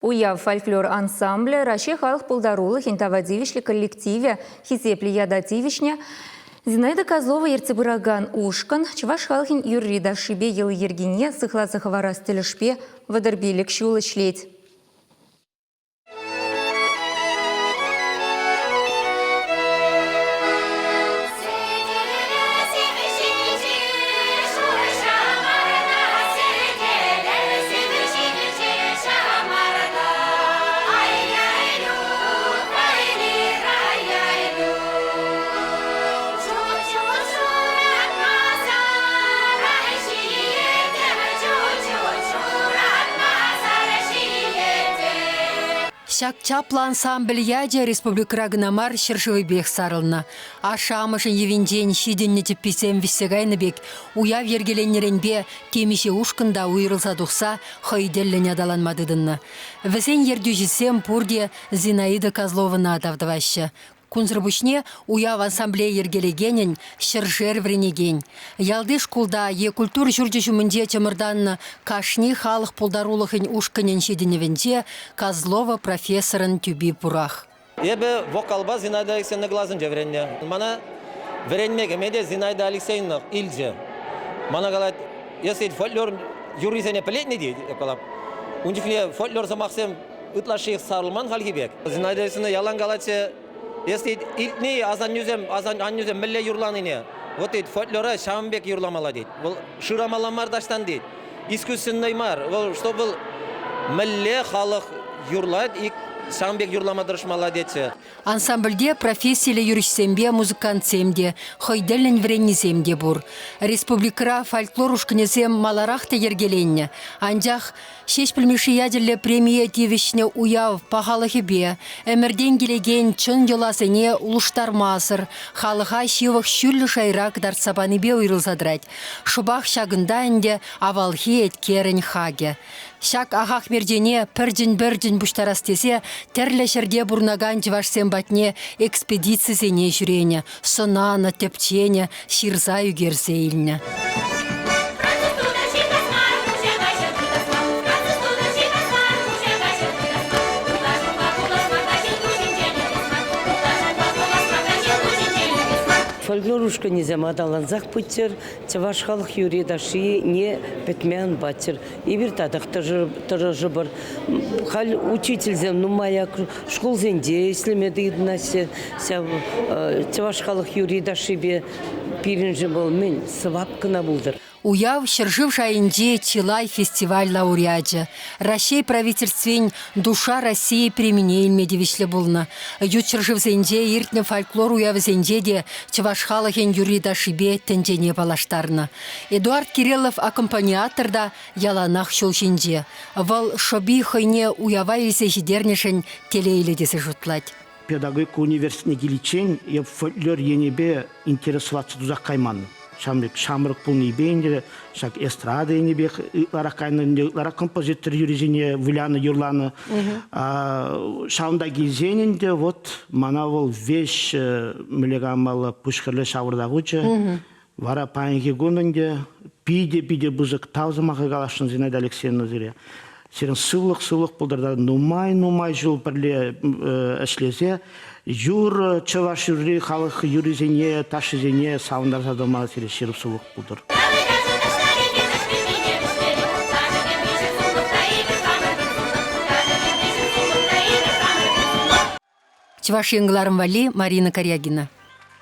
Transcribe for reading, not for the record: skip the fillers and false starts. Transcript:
Уяв фольклор ансамбля Раши халық пулдарулы хинтавадивишлі коллективе хизепли ядативишне Зинаида Козлова ерцебыраган ушкан, чуваш халхин юррида шибе елы ергине сыхла захавара стелешпе вадырбилік шулы шлеть. Шак чапла ансамбль яджа республика Гнамар шершевый бег сарылна. Ашамышын евенден шиденне теппесем виссегайны бек уяв ергеленнеренбе темеше ушкында уйрылса тухса хайделлене адаланмадыдынна. Весен ердюжисем пурде Зинаида Козлована адавдаваща. Кунзрбушне уяв ассамблея ергелегенен шыржер вренеген. Ялды шкулда е культур жүрдеші мінде чамырданны кашни халық пулдарулықын ушканен шеденевенде Козлова профессорын түбі пурах. Ебе вокалба Зинаида Алексеевна глазын жевренне. Мана вренмеге меде Зинаида Алексеевна илже. Мана галат, если фольклор юрисене пелетне дейді. Унчифне фольклор замақсем ытлашиық сарылман халгибек. Зинаида Алексеевна ялан галатсе если илтни азан yüzem милле юрланыне. Вот это фольклора Шамбек юрламала дейді. Бұл шырамаламардаштан дейді. Искусственный мар. Что был милле халық юрлайд и Шамбек юрламадырышмала дейді. Ансамбльде профессияле юришсембе музыкантсемде, хойделен вренниземде бур. Республикара фольклор ушкнезем маларахта ергеленне. Анжақ шеш пілмеші ядерле премия тевішне уяв пахалахыбе, әмірден келеген чын еласыне улуштармасыр, халыға шивық шүрлі шайрак дарсабаныбе уйрылзадрать. Шубах шагында әнде авалхи еткерін хаге. Шак ағақ мердене пірдін-бірдін бұштарастесе, тәрлі шерде бұрнаган жывашсен батне экспедициясене жүрене, сонаны, тепчене, ширза үгерзейліне. Фольклор ушканы замадаланзақ пүттер, чаваш халық юредаши не петмян баттер. Ибір тадық тұржы бір. Хал учительзем нумаяк школ зенде, ислемеді иднасе, чаваш халық юредаши бе пирінжі бол мен сывап кына бұлдыр. Уяв шыржыв шайынде Чилай фестиваль лауреаджа. Рашей правительствен душа России применейлме девишле булна. Ют шыржыв зенде иртне фольклор уяв зенде де чавашхалахен юрида шибе тенджене балаштарна. Эдуард Кириллов аккомпаниаторда яланах шолшинде. Вал шоби хойне уява илсе жидернешен телейле десе жутлать. Педагогика университетіне келечен, я фольклор енебе интересоваться дузақ қайманы. Шамрық пулны бейнде, шак эстрада енебе, лара композитор юризине, виляны юрланы. Шаунда гизенінде, вот, мана ол веш мілегамалы пушкерлі шавырдағычы. Вара паянге гонынде, пиде бұзық таузымақы қалашын Зинаида Алексеевна зіре. Серін сылық бұлдарда нумай жыл бірле әшлезе, юр чаваш юрри халық юризене, ташызене, сауындар задыма серін шеріп сылық бұлдар. Чуваш еңгіларым вали Марина Корягина.